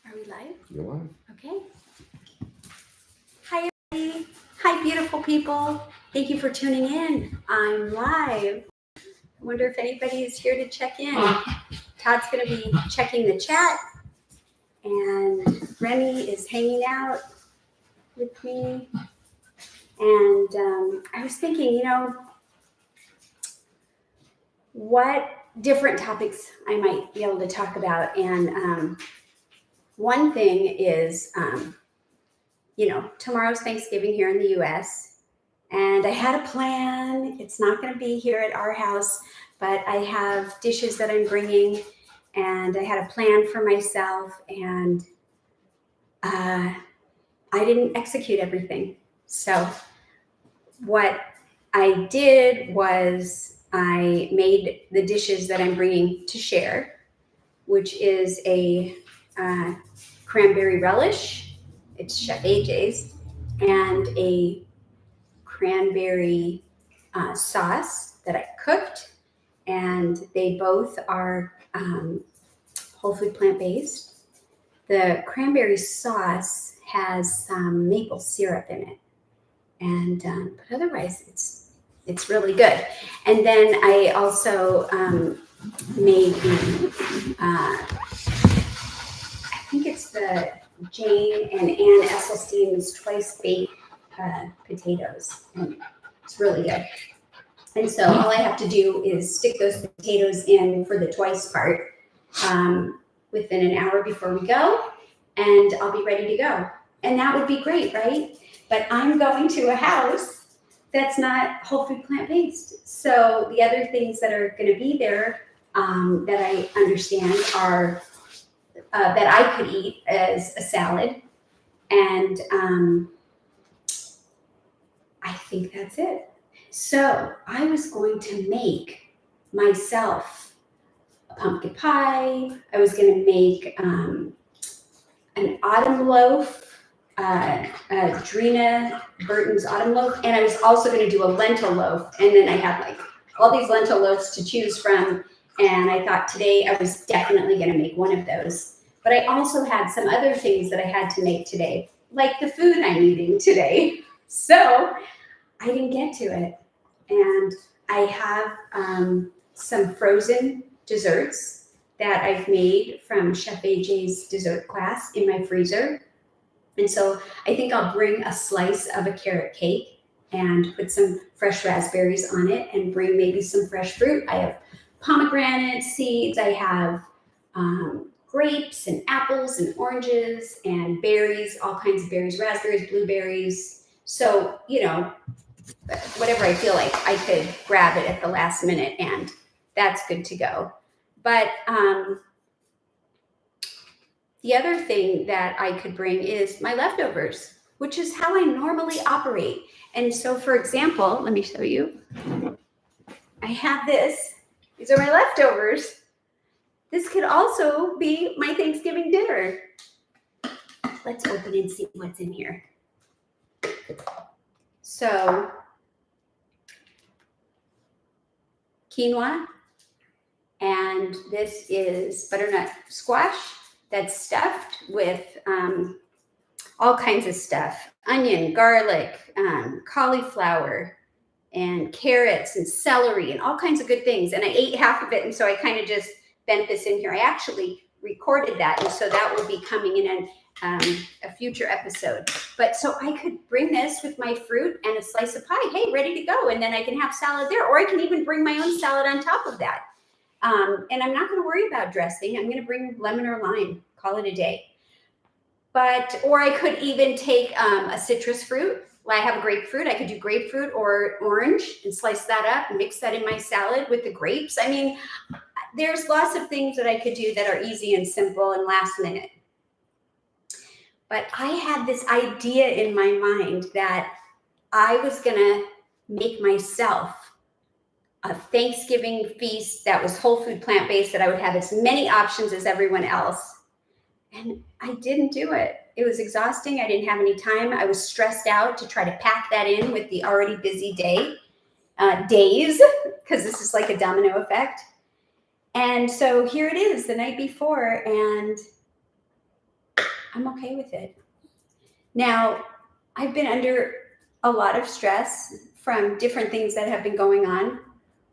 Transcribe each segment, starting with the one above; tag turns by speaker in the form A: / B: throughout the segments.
A: Are we live?
B: You're live.
A: Okay. Hi, everybody. Hi, beautiful people. Thank you for tuning in. I'm live. I wonder if anybody is here to check in. Todd's going to be checking the chat, and Remy is hanging out with me. And I was thinking, what different topics I might be able to talk about. And one thing is, tomorrow's Thanksgiving here in the U.S., and I had a plan. It's not going to be here at our house, but I have dishes that I'm bringing, and I had a plan for myself, and I didn't execute everything. So what I did was I made the dishes that I'm bringing to share, which is a cranberry relish. It's Chef AJ's, and a cranberry sauce that I cooked, and they both are whole food plant-based. The cranberry sauce has some maple syrup in it, and but otherwise it's really good. And then I also made the I think it's the Jane and Ann Esselstyn's twice baked potatoes. And it's really good. And so all I have to do is stick those potatoes in for the twice part within an hour before we go, and I'll be ready to go. And that would be great, right? But I'm going to a house that's not whole food plant-based. So the other things that are going to be there that I understand are that I could eat as a salad. And I think that's it. So I was going to make myself a pumpkin pie. I was going to make an autumn loaf, Drina Burton's autumn loaf. And I was also going to do a lentil loaf. And then I had like all these lentil loaves to choose from. And I thought today I was definitely going to make one of those. But I also had some other things that I had to make today, like the food I'm eating today. So I didn't get to it. And I have some frozen desserts that I've made from Chef AJ's dessert class in my freezer. And so I think I'll bring a slice of a carrot cake and put some fresh raspberries on it, and bring maybe some fresh fruit. I have pomegranate seeds. I have grapes and apples and oranges and berries, all kinds of berries, raspberries, blueberries. So, whatever I feel like, I could grab it at the last minute, and that's good to go. But the other thing that I could bring is my leftovers, which is how I normally operate. And so, for example, let me show you. I have this. These are my leftovers. This could also be my Thanksgiving dinner. Let's open and see what's in here. So, quinoa, and this is butternut squash that's stuffed with all kinds of stuff: onion, garlic, cauliflower, and carrots and celery and all kinds of good things. And I ate half of it, and so I kind of just bent this in here. I actually recorded that, and so that will be coming in a future episode. But so I could bring this with my fruit and a slice of pie. Hey, ready to go. And then I can have salad there, or I can even bring my own salad on top of that. And I'm not going to worry about dressing. I'm going to bring lemon or lime, call it a day. Or I could even take a citrus fruit. Well, I have a grapefruit. I could do grapefruit or orange and slice that up and mix that in my salad with the grapes. I mean, there's lots of things that I could do that are easy and simple and last minute. But I had this idea in my mind that I was going to make myself a Thanksgiving feast that was whole food plant-based, that I would have as many options as everyone else. And I didn't do it. It was exhausting. I didn't have any time. I was stressed out to try to pack that in with the already busy days, because this is like a domino effect. And so here it is the night before, and I'm okay with it. Now, I've been under a lot of stress from different things that have been going on.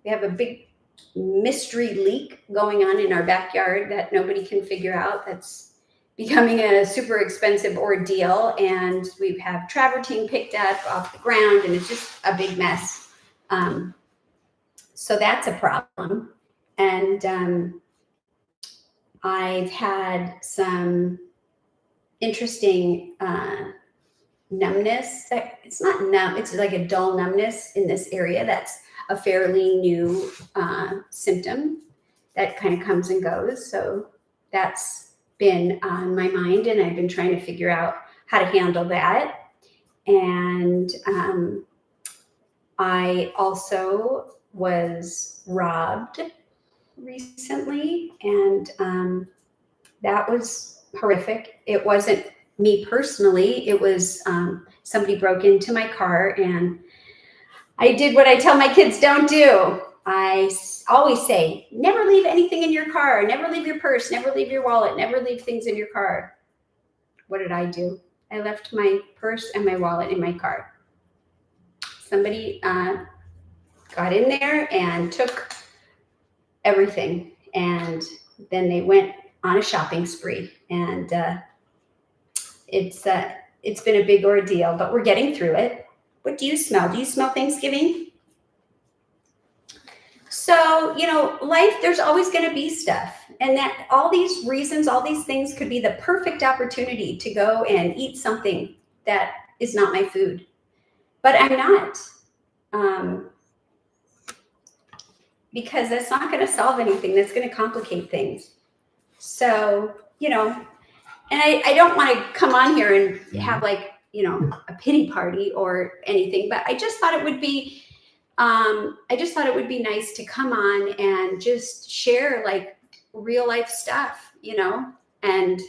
A: We have a big mystery leak going on in our backyard that nobody can figure out. That's becoming a super expensive ordeal. And we have travertine picked up off the ground, and it's just a big mess. So that's a problem. And I've had some interesting numbness. It's not numb, it's like a dull numbness in this area. That's a fairly new symptom that kind of comes and goes. So that's been on my mind, and I've been trying to figure out how to handle that. And I also was robbed recently, and that was horrific. It wasn't me personally. It was somebody broke into my car, and I did what I tell my kids don't do. I always say, never leave anything in your car, never leave your purse, never leave your wallet, never leave things in your car. What did I do? I left my purse and my wallet in my car. Somebody got in there and took everything, and then they went on a shopping spree, and it's been a big ordeal, but we're getting through it. What do you smell? Do you smell Thanksgiving? So, life, there's always going to be stuff, and that all these reasons, all these things could be the perfect opportunity to go and eat something that is not my food, but I'm not. Because that's not going to solve anything. That's going to complicate things. So, and I don't want to come on here and have a pity party or anything, but I just thought it would be, nice to come on and just share like real life stuff, and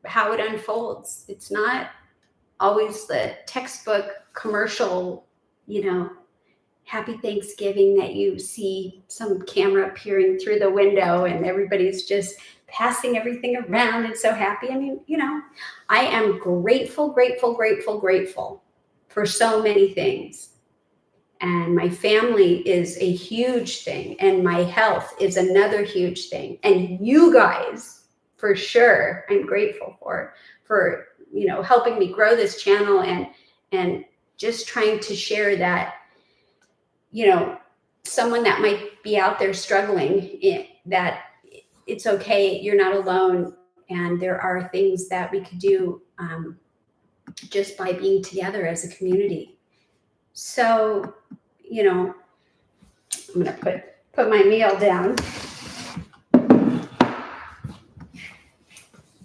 A: how it unfolds. It's not always the textbook commercial, Happy Thanksgiving that you see some camera peering through the window and everybody's just passing everything around and so happy. I mean, I am grateful for so many things. And my family is a huge thing, and my health is another huge thing. And you guys, for sure, I'm grateful for helping me grow this channel and just trying to share that, someone that might be out there struggling, that it's okay, you're not alone, and there are things that we could do just by being together as a community. So, I'm gonna put my meal down.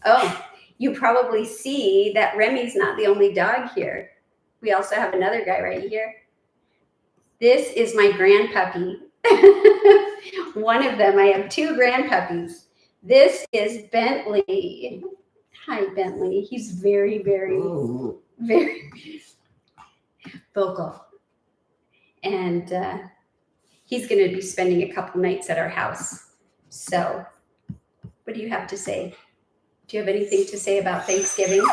A: Oh, you probably see that Remy's not the only dog here. We also have another guy right here. This is my grandpuppy. One of them. I have two grandpuppies. This is Bentley. Hi, Bentley. He's very, very, very vocal. And he's going to be spending a couple nights at our house. So what do you have to say? Do you have anything to say about Thanksgiving?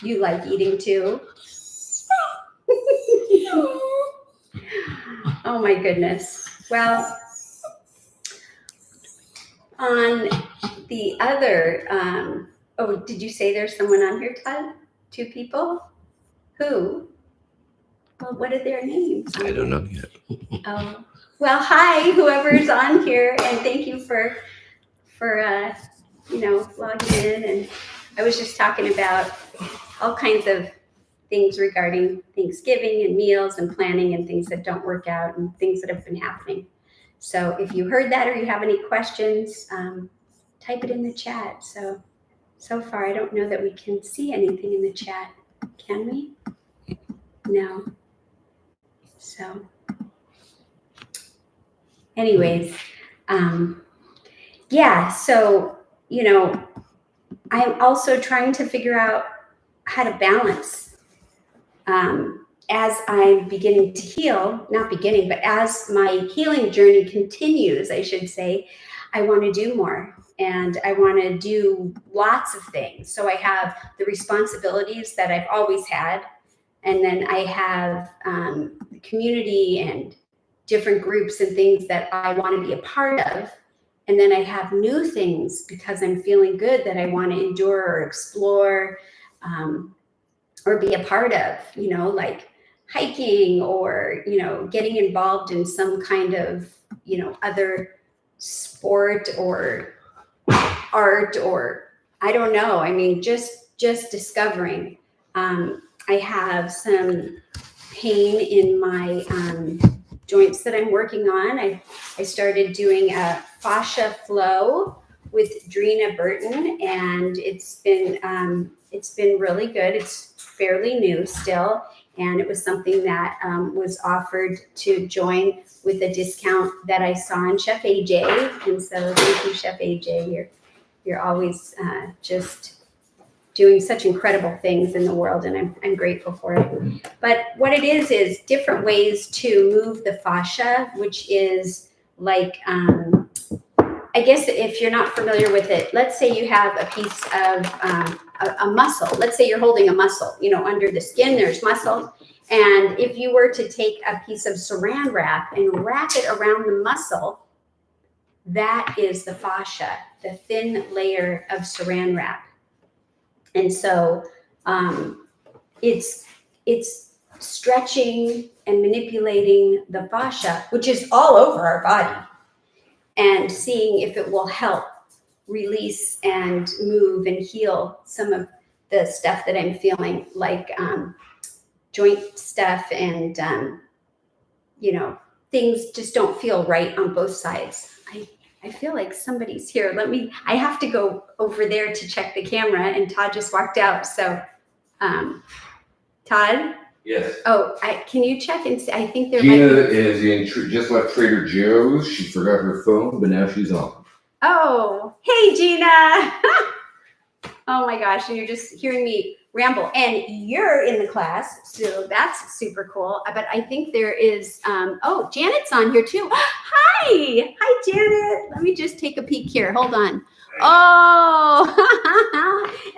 A: You like eating too? Oh my goodness. Well, on the other, did you say there's someone on here, Todd? Two people? Who? Well, what are their names?
B: I don't know yet.
A: Oh, well, hi, whoever's on here, and thank you for logging in. And I was just talking about all kinds of things regarding Thanksgiving and meals and planning and things that don't work out and things that have been happening. So if you heard that or you have any questions, type it in the chat. So far, I don't know that we can see anything in the chat. Can we? No. So anyways, so, I'm also trying to figure out how to balance as I'm beginning to heal, not beginning, but as my healing journey continues, I should say, I want to do more, and I want to do lots of things. So I have the responsibilities that I've always had, and then I have the community and different groups and things that I want to be a part of. And then I have new things because I'm feeling good that I want to endure or explore, or be a part of, like hiking, or, getting involved in some kind of, other sport or art, or I don't know. I mean, just discovering. I have some pain in my joints that I'm working on. I started doing a fascia flow with Drina Burton, and it's been really good. It's fairly new still, and it was something that was offered to join with a discount that I saw on Chef AJ. And so thank you, Chef AJ. You're always just doing such incredible things in the world, and I'm grateful for it. But what it is different ways to move the fascia, which is like, I guess if you're not familiar with it, let's say you have a piece of a muscle. Let's say you're holding a muscle, under the skin, there's muscle. And if you were to take a piece of saran wrap and wrap it around the muscle, that is the fascia, the thin layer of saran wrap. And so it's stretching and manipulating the fascia, which is all over our body, and seeing if it will help release and move and heal some of the stuff that I'm feeling, like joint stuff, and things just don't feel right on both sides. I feel like somebody's here. I have to go over there to check the camera, and Todd just walked out. So, Todd?
B: Yes.
A: Oh, can you check and see? I think there
B: Gina
A: might be...
B: is just left Trader Joe's. She forgot her phone, but now she's on.
A: Oh, hey, Gina. Oh my gosh, and you're just hearing me ramble, and you're in the class, so that's super cool. But I think there is, oh, Janet's on here too. Hi, Janet. Let me just take a peek here. Hold on. Oh,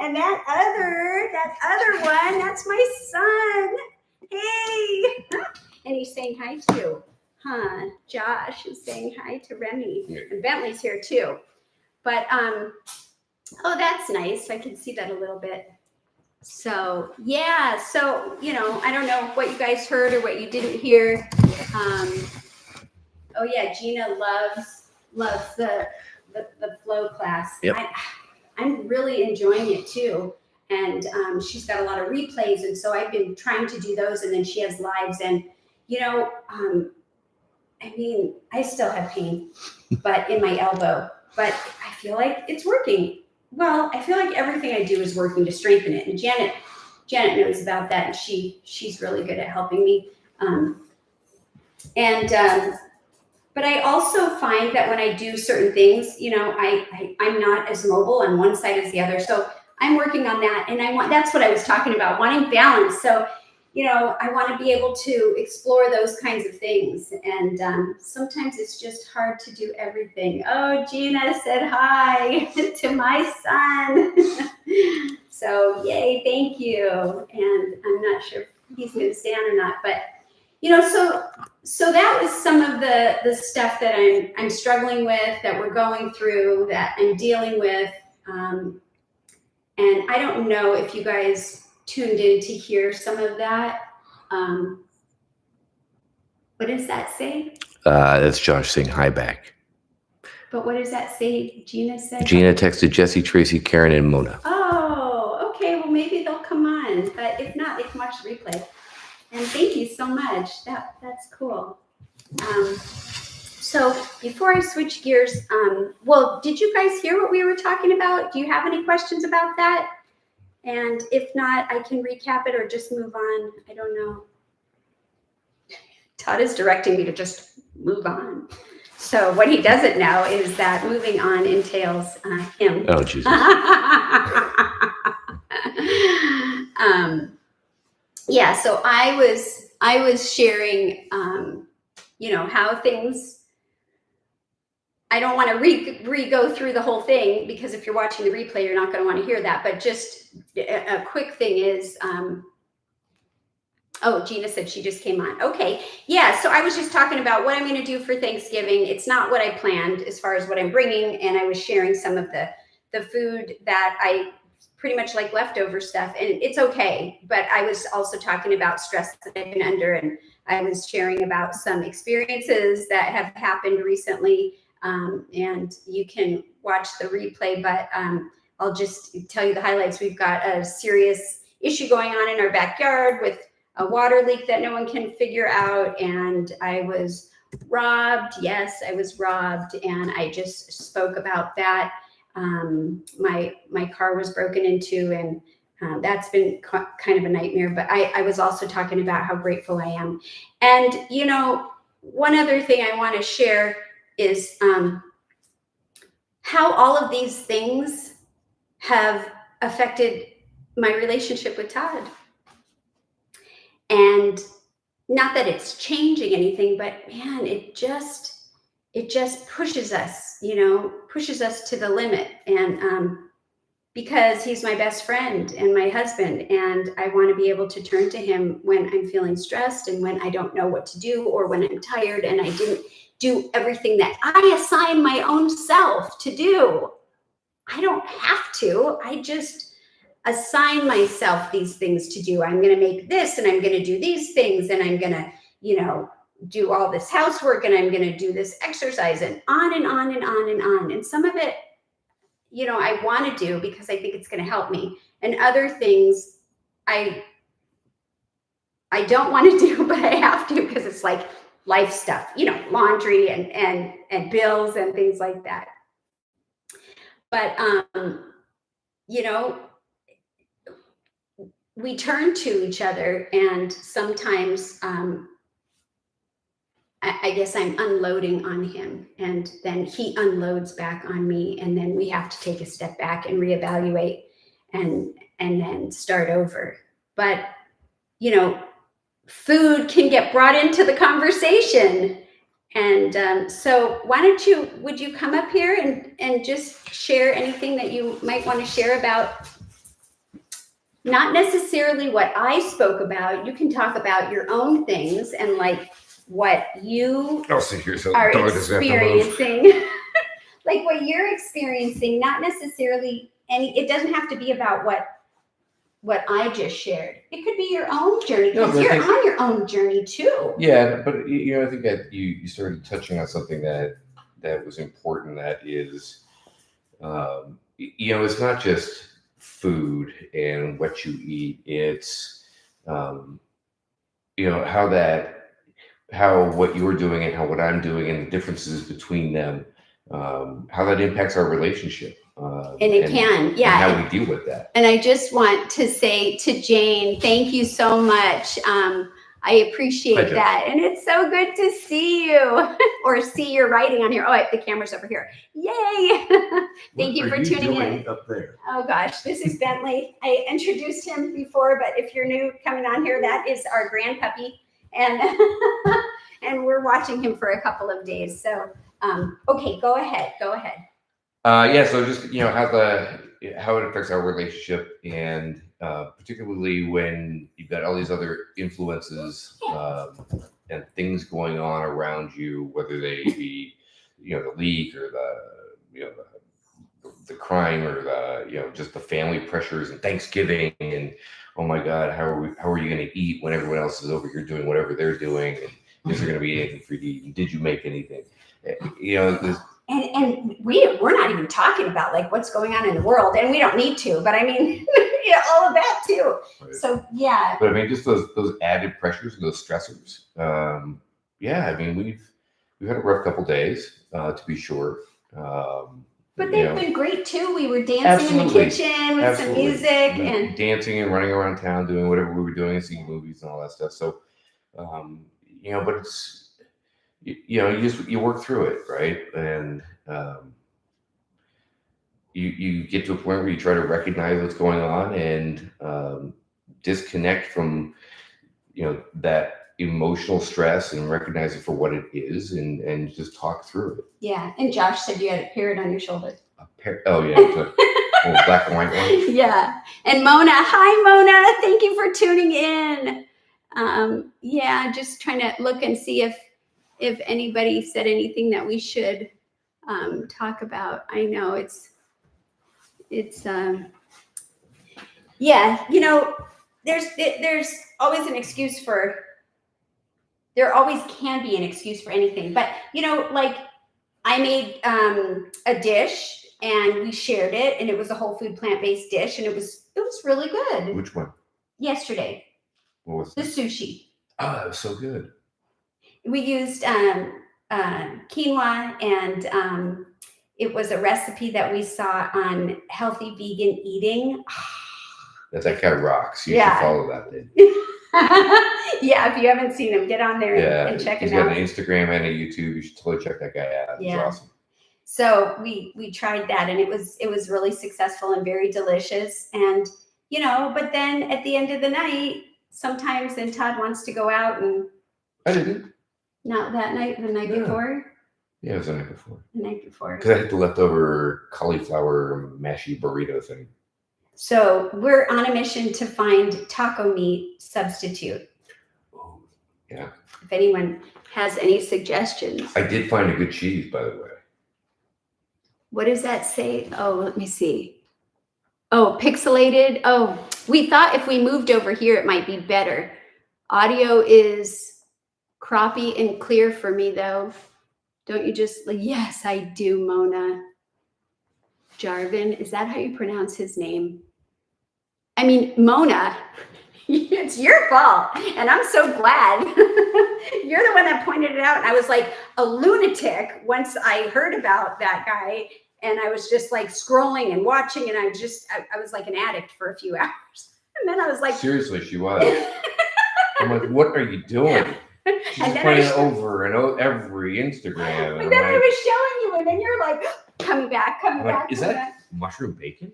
A: and that other one, that's my son. Hey, and he's saying hi too. Josh is saying hi to Remy, and Bentley's here too. But oh, that's nice. I can see that a little bit. So yeah, so I don't know what you guys heard or what you didn't hear. Oh yeah, Gina loves the flow class.
C: Yep.
A: I'm really enjoying it too. And she's got a lot of replays, and so I've been trying to do those, and then she has lives, and I mean, I still have pain, but in my elbow, but I feel like it's working. Well, I feel like everything I do is working to strengthen it. And Janet knows about that, and she's really good at helping me. But I also find that when I do certain things, I'm not as mobile on one side as the other. So I'm working on that, and that's what I was talking about, wanting balance. So I want to be able to explore those kinds of things. And sometimes it's just hard to do everything. Oh, Gina said hi to my son. So yay, thank you. And I'm not sure if he's going to stay on or not, but so that was some of the stuff that I'm struggling with, that we're going through, that I'm dealing with. And I don't know if you guys tuned in to hear some of that. What does that say?
C: That's Josh saying hi back.
A: But what does that say? Gina said?
C: Gina texted Jesse, Tracy, Karen, and Mona.
A: Oh, okay. Well, maybe they'll come on. But if not, they can watch the replay. And thank you so much. That's cool. So before I switch gears, well, did you guys hear what we were talking about? Do you have any questions about that? And if not, I can recap it or just move on. I don't know. Todd is directing me to just move on. So what he doesn't know is that moving on entails him.
C: Oh, Jesus.
A: Yeah, so I was sharing, how things I don't want to re-go through the whole thing, because if you're watching the replay, you're not going to want to hear that. But just a quick thing is, oh, Gina said she just came on. Okay. Yeah. So I was just talking about what I'm going to do for Thanksgiving. It's not what I planned as far as what I'm bringing. And I was sharing some of the food that I pretty much like leftover stuff, and it's okay. But I was also talking about stress that I've been under, and I was sharing about some experiences that have happened recently. And you can watch the replay, but I'll just tell you the highlights. We've got a serious issue going on in our backyard with a water leak that no one can figure out. And I was robbed. Yes, I was robbed. And I just spoke about that. My car was broken into, and that's been kind of a nightmare. But I was also talking about how grateful I am. And, one other thing I want to share is how all of these things have affected my relationship with Todd. And not that it's changing anything, but man, it just pushes us, pushes us to the limit. And because he's my best friend and my husband, and I want to be able to turn to him when I'm feeling stressed and when I don't know what to do, or when I'm tired and I didn't do everything that I assign my own self to do. I don't have to. I just assign myself these things to do. I'm going to make this, and I'm going to do these things, and I'm going to, do all this housework, and I'm going to do this exercise, and on and on and on and on. And some of it, I want to do because I think it's going to help me. And other things I don't want to do, but I have to, because it's like life stuff, laundry and bills and things like that. But, we turn to each other, and sometimes I guess I'm unloading on him, and then he unloads back on me, and then we have to take a step back and reevaluate and then start over. But, food can get brought into the conversation. And so would you come up here and just share anything that you might want to share about, not necessarily what I spoke about. You can talk about your own things and like what you
B: I'll sit here so
A: are
B: dog doesn't have to move.
A: experiencing, like what you're experiencing, not necessarily it doesn't have to be about what I just shared. It could be your own journey, because you're on your own journey too.
C: Yeah, but I think that you started touching on something that was important. That is, it's not just food and what you eat. It's, how what you're doing and how what I'm doing and the differences between them, how that impacts our relationship.
A: And it can, yeah.
C: And how we deal with that.
A: And I just want to say to Jane, thank you so much. I appreciate that. And it's so good to see you or see your writing on here. Oh, the camera's over here. Yay. Thank you for tuning in.
D: Up there?
A: Oh gosh, this is Bentley. I introduced him before, but if you're new coming on here, that is our grand puppy. And and we're watching him for a couple of days. So, okay, go ahead.
C: So just, how it affects our relationship, and particularly when you've got all these other influences and things going on around you, whether they be, the leak or the crime, or just the family pressures and Thanksgiving, and oh my God, how are you going to eat when everyone else is over here doing whatever they're doing? And is there going to be anything for you to eat? And did you make anything?
A: And we're not even talking about like what's going on in the world, and we don't need to, but I mean, all of that too. Right. So yeah.
C: But I mean, just those added pressures and those stressors. I mean, we've had a rough couple days, to be sure.
A: But they've been great too. We were dancing in the kitchen with some music and
C: dancing and running around town, doing whatever we were doing, and seeing movies and all that stuff. So, but it's, you work through it, right? And you get to a point where you try to recognize what's going on and disconnect from, that emotional stress and recognize it for what it is, and just talk through it.
A: Yeah. And Josh said you had a parrot on your shoulder.
C: Oh yeah, it's a little black and white one.
A: Yeah. And Mona, hi Mona, thank you for tuning in. Yeah, just trying to look and see if anybody said anything that we should talk about. I know it's yeah, you know, there's always an excuse for, there always can be an excuse for anything. But you know, like I made a dish and we shared it, and it was a whole food plant-based dish, and it was really good.
C: Which one?
A: Yesterday,
C: What was
A: the
C: it?
A: sushi.
C: Oh, that was so good.
A: We used quinoa, and it was a recipe that we saw on Healthy Vegan Eating.
C: That guy rocks. You
A: Yeah.
C: should follow that dude.
A: Yeah, if you haven't seen him, get on there and check
C: he's
A: him
C: got
A: out.
C: an Instagram and a YouTube. You should totally check that guy out. He's
A: Yeah.
C: awesome.
A: So we tried that, and it was really successful and very delicious. And you know, but then at the end of the night, sometimes then Todd wants to go out, and
C: I didn't.
A: not that night, the night
C: No.
A: before.
C: Yeah, it was the night before.
A: The night before.
C: Because I had the leftover cauliflower mashy burrito thing.
A: So we're on a mission to find taco meat substitute.
C: Oh, yeah.
A: If anyone has any suggestions.
C: I did find a good cheese, by the way.
A: What does that say? Oh, let me see. Oh, pixelated. Oh, we thought if we moved over here, it might be better. Audio is croppy and clear for me, though. Don't you just, yes, I do, Mona. Jarvin, is that how you pronounce his name? I mean, Mona, it's your fault. And I'm so glad. You're the one that pointed it out. And I was like a lunatic once I heard about that guy. And I was just like scrolling and watching. And I was like an addict for a few hours. And then I was like,
C: Seriously, she was. I'm like, what are you doing? She's
A: And then
C: playing
A: I-
C: over and every Instagram.
A: but
C: And
A: then
C: I'm
A: I
C: like,
A: was showing you, and then you're like, coming back.
C: is that mushroom bacon?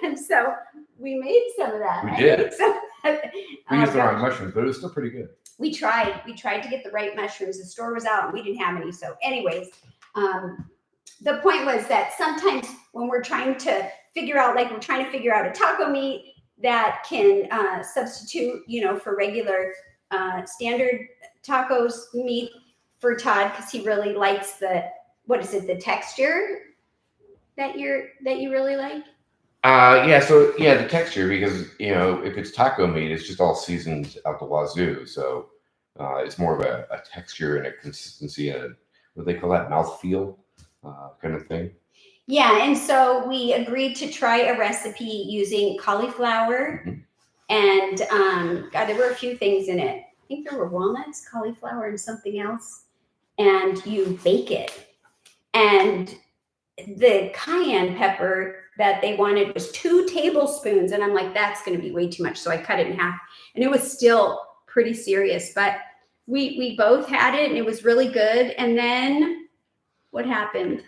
A: And so we made some of that.
C: We
A: I
C: did.
A: made some of that.
C: We used the
A: Oh,
C: wrong mushrooms, but it was still pretty good.
A: we tried to get the right mushrooms. The store was out and we didn't have any. So anyways, the point was that sometimes when we're trying to figure out a taco meat that can substitute, you know, for regular standard tacos meat for Todd, because he really likes the texture that you really like.
C: The texture, because you know, if it's taco meat, it's just all seasoned out the wazoo. So it's more of a texture and a consistency and what they call that, mouthfeel kind of thing.
A: Yeah, and so we agreed to try a recipe using cauliflower, and God, there were a few things in it. I think there were walnuts, cauliflower, and something else. And you bake it, and the cayenne pepper that they wanted was 2 tablespoons, and I'm like, that's going to be way too much. So I cut it in half, and it was still pretty serious. But we both had it, and it was really good. And then what happened?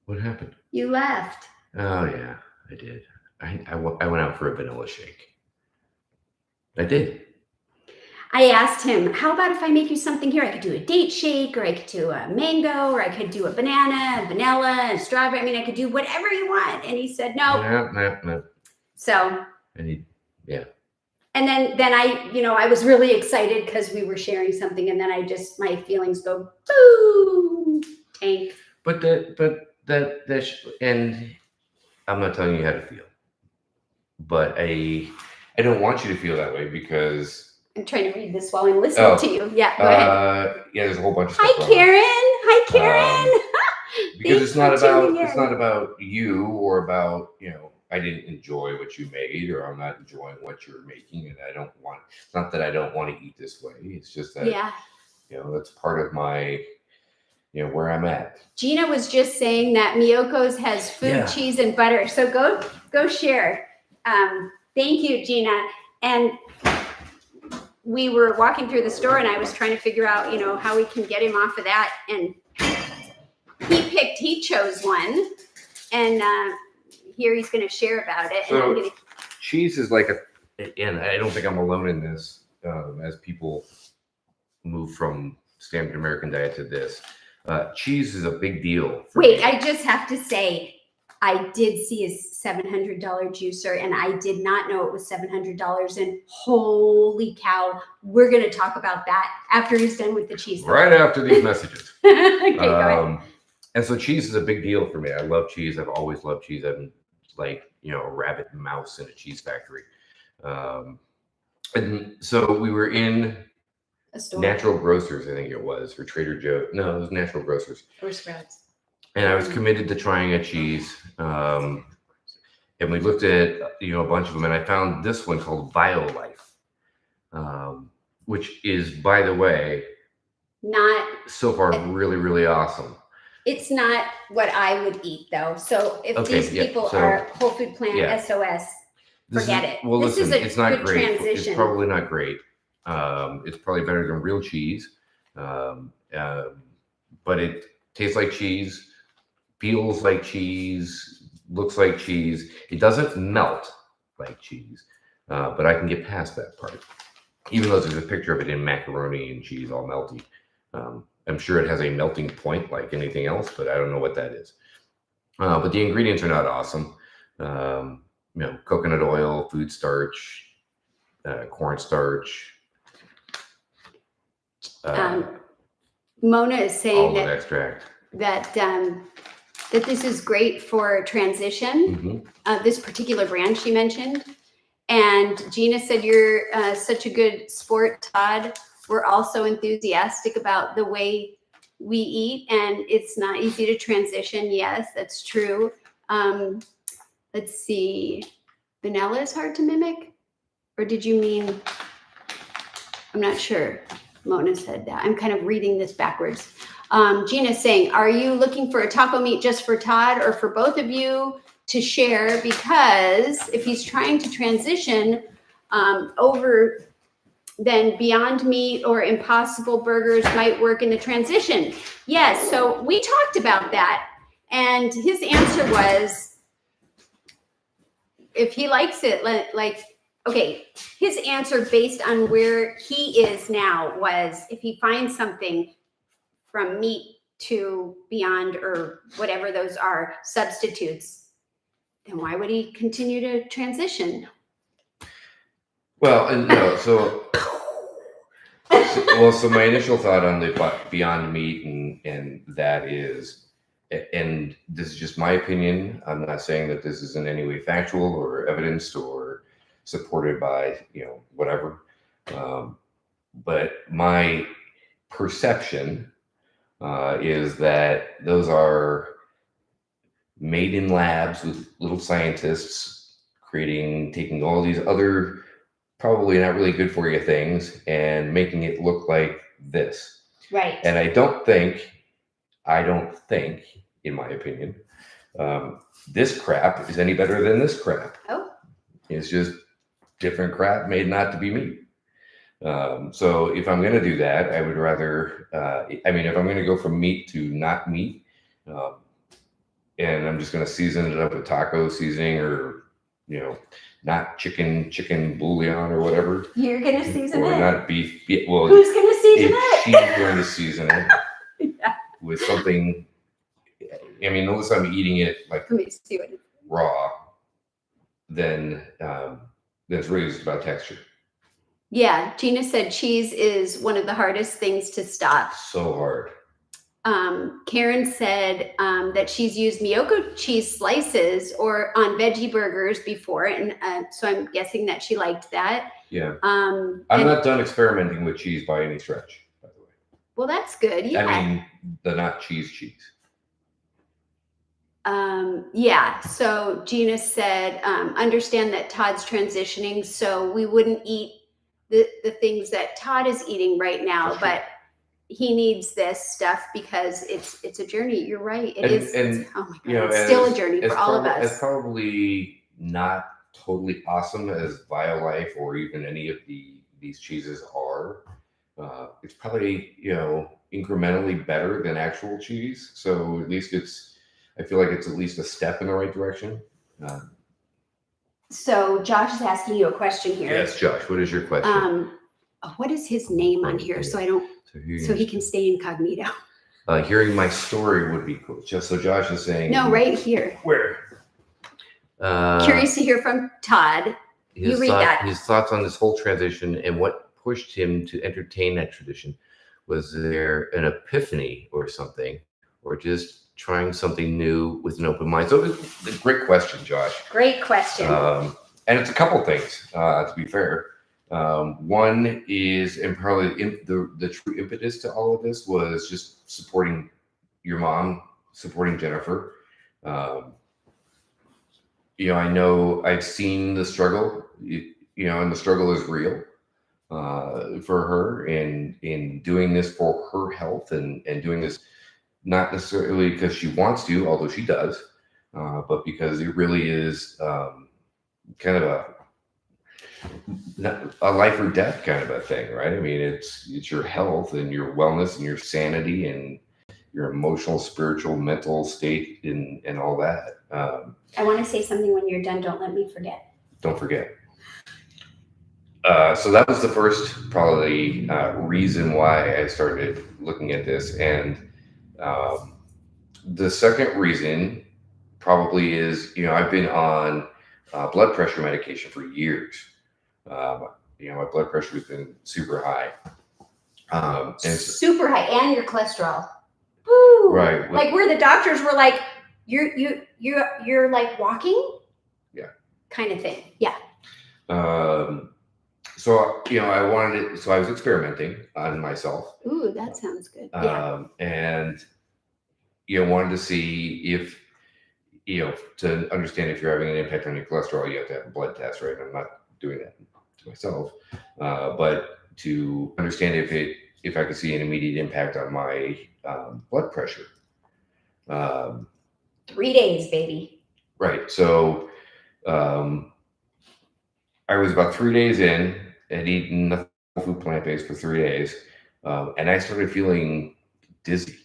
C: What happened?
A: You left.
C: Oh yeah, I did. I went out for a vanilla shake. I did.
A: I asked him, how about if I make you something here? I could do a date shake, or I could do a mango, or I could do a banana, vanilla, and strawberry. I mean, I could do whatever you want. And he said, no.
C: No.
A: So.
C: Yeah.
A: And then I was really excited because we were sharing something, and then my feelings go, boo, tank.
C: And I'm not telling you how to feel, but I don't want you to feel that way, because
A: I'm trying to read this while I'm listening to you. Yeah, go ahead.
C: Yeah, there's a whole bunch of stuff.
A: Hi, Karen.
C: Because it's not
A: Thanks for
C: about you, or about, you know, I didn't enjoy what you made, or I'm not enjoying what you're making, and it's not that I don't want to eat this way. It's just that, you know, that's part of my, you know, where I'm at.
A: Gina was just saying that Miyoko's has food, cheese, and butter. So go share. Thank you, Gina. And we were walking through the store, and I was trying to figure out, you know, how we can get him off of that. And he chose one, and here he's going to share about it.
C: So
A: and
C: cheese is like and I don't think I'm alone in this, as people move from standard American diet to this. Cheese is a big deal.
A: Wait,
C: me.
A: I just have to say, I did see his $700 juicer, and I did not know it was $700. And holy cow, we're going to talk about that after he's done with the cheese.
C: Right after these messages.
A: Okay, go ahead.
C: And so cheese is a big deal for me. I love cheese. I've always loved cheese. I'm like, a rabbit and mouse in a cheese factory. And so we were in
A: A store
C: Natural Grocers, I think it was, or Trader Joe. No, it was Natural Grocers.
A: or Sprouts.
C: And I was committed to trying a cheese. And we looked at, a bunch of them, and I found this one called BioLife, which is, by the way,
A: Not,
C: so far really, really awesome.
A: it's not what I would eat though. So if
C: Okay,
A: these
C: yeah,
A: people
C: so-
A: are whole food plant
C: yeah.
A: SOS,
C: This
A: forget
C: is,
A: it.
C: Well,
A: This
C: listen,
A: is a
C: it's not
A: good
C: great.
A: transition.
C: It's probably not great. It's probably better than real cheese. But it tastes like cheese, feels like cheese, looks like cheese. It doesn't melt like cheese, but I can get past that part. Even though there's a picture of it in macaroni and cheese all melty. I'm sure it has a melting point like anything else, but I don't know what that is. But the ingredients are not awesome. Coconut oil, food starch, cornstarch,
A: Mona is saying
C: olive
A: that
C: extract.
A: that this is great for transition.
C: Mhm.
A: This particular brand she mentioned, and Gina said you're such a good sport, Todd. We're also enthusiastic about the way we eat, and it's not easy to transition. Yes, that's true. Let's see, vanilla is hard to mimic, or did you mean? I'm not sure. Mona said that. I'm kind of reading this backwards. Gina's saying, are you looking for a taco meat just for Todd or for both of you to share? Because if he's trying to transition over, then Beyond Meat or Impossible Burgers might work in the transition. Yes, so we talked about that. And his answer was, if he likes it, okay, his answer based on where he is now was if he finds something from meat to Beyond or whatever those are substitutes, then why would he continue to transition?
C: Well, and so my initial thought on the Beyond Meat and that is, and this is just my opinion. I'm not saying that this is in any way factual or evidenced or supported by whatever, but my perception is that those are made in labs with little scientists taking all these other probably not really good for you things and making it look like this.
A: Right.
C: And I don't think, in my opinion, this crap is any better than this crap.
A: Oh.
C: It's just different crap made not to be meat. So if I'm going to do that, I would rather, if I'm going to go from meat to not meat, and I'm just going to season it up with taco seasoning or, not chicken bouillon or whatever.
A: You're going to season
C: or
A: it?
C: not beef. Well,
A: Who's going to season
C: if
A: it?
C: she's going to season it
A: Yeah.
C: with something, unless I'm eating it like
A: Let me see what.
C: raw, then it's really just about texture.
A: Yeah, Gina said cheese is one of the hardest things to stop.
C: So hard.
A: Karen said that she's used Miyoko cheese slices or on veggie burgers before, and so I'm guessing that she liked that.
C: Yeah. I'm not done experimenting with cheese by any stretch, by the way.
A: Well, that's good. Yeah.
C: The not cheese.
A: Yeah. So Gina said, understand that Todd's transitioning, so we wouldn't eat the things that Todd is eating right now, but he needs this stuff because it's a journey. You're right. It is. Oh my God, it's still a journey for all of us.
C: It's probably not totally awesome as BioLife or even any of these cheeses are. It's probably incrementally better than actual cheese. So at least I feel like it's at least a step in the right direction.
A: So Josh is asking you a question here.
C: Yes, Josh. What is your question?
A: What is his name on here? So I don't. So he can stay incognito.
C: Hearing my story would be cool. Just so Josh is saying.
A: No, right here.
C: Where?
A: Curious to hear from Todd. You read that.
C: His thoughts on this whole transition and what pushed him to entertain that tradition. Was there an epiphany or something, or just trying something new with an open mind? So it's a great question, Josh.
A: Great question.
C: And it's a couple things, to be fair. One is, and probably the true impetus to all of this was just supporting your mom, supporting Jennifer. I know I've seen the struggle, and the struggle is real for her in doing this for her health and doing this not necessarily because she wants to, although she does, but because it really is kind of a life or death kind of a thing, right? I mean, it's your health and your wellness and your sanity and your emotional, spiritual, mental state and all that.
A: I want to say something when you're done. Don't let me forget.
C: Don't forget. So that was the first probably reason why I started looking at this. And the second reason probably is, I've been on blood pressure medication for years. My blood pressure has been super high. And
A: super high, and your cholesterol. Woo!
C: Right.
A: Like where the doctors were like, you're like walking.
C: Yeah.
A: Kind of thing. Yeah.
C: So I wanted it. So I was experimenting on myself.
A: Ooh, that sounds good. Yeah.
C: And wanted to see if to understand if you're having an impact on your cholesterol, you have to have a blood test, right? I'm not doing that to myself, but to understand if I could see an immediate impact on my blood pressure.
A: 3 days, baby.
C: Right. So I was about 3 days in and eaten nothing food plant-based for 3 days, and I started feeling dizzy.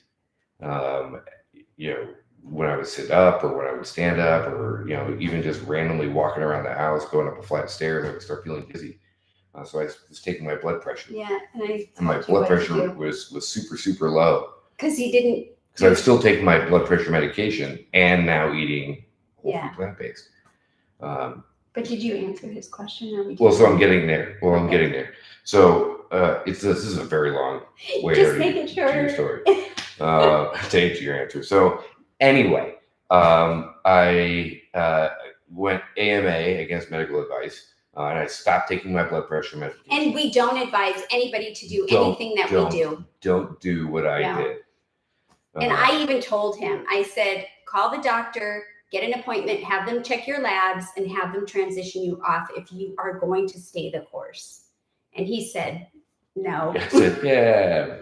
C: When I would sit up or when I would stand up or, even just randomly walking around the house, going up a flight of stairs, I would start feeling dizzy. So I was taking my blood pressure.
A: Yeah. And
C: my blood pressure was super, super low.
A: Because you didn't.
C: Because I was still taking my blood pressure medication and now eating whole food plant-based.
A: But did you answer his question?
C: So I'm getting there. I'm getting there. So this is a very long way
A: to your
C: story. To answer your answer. So anyway, I went AMA against medical advice, and I stopped taking my blood pressure medication.
A: And we don't advise anybody to do anything that we do.
C: Don't do what I did.
A: And I even told him, I said, call the doctor, get an appointment, have them check your labs, and have them transition you off if you are going to stay the course. And he said, no.
C: I said, yeah.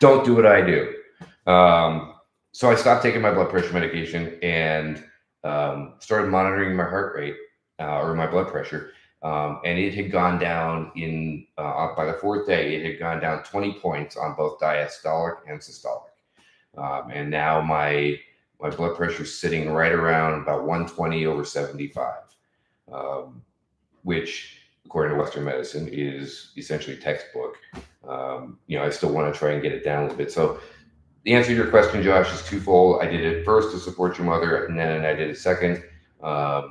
C: Don't do what I do. So I stopped taking my blood pressure medication and started monitoring my heart rate or my blood pressure. And it had gone down by the fourth day, it had gone down 20 points on both diastolic and systolic. And now my blood pressure is sitting right around about 120/75, which, according to Western medicine, is essentially textbook. I still want to try and get it down a little bit. So the answer to your question, Josh, is twofold. I did it first to support your mother, and then I did it second as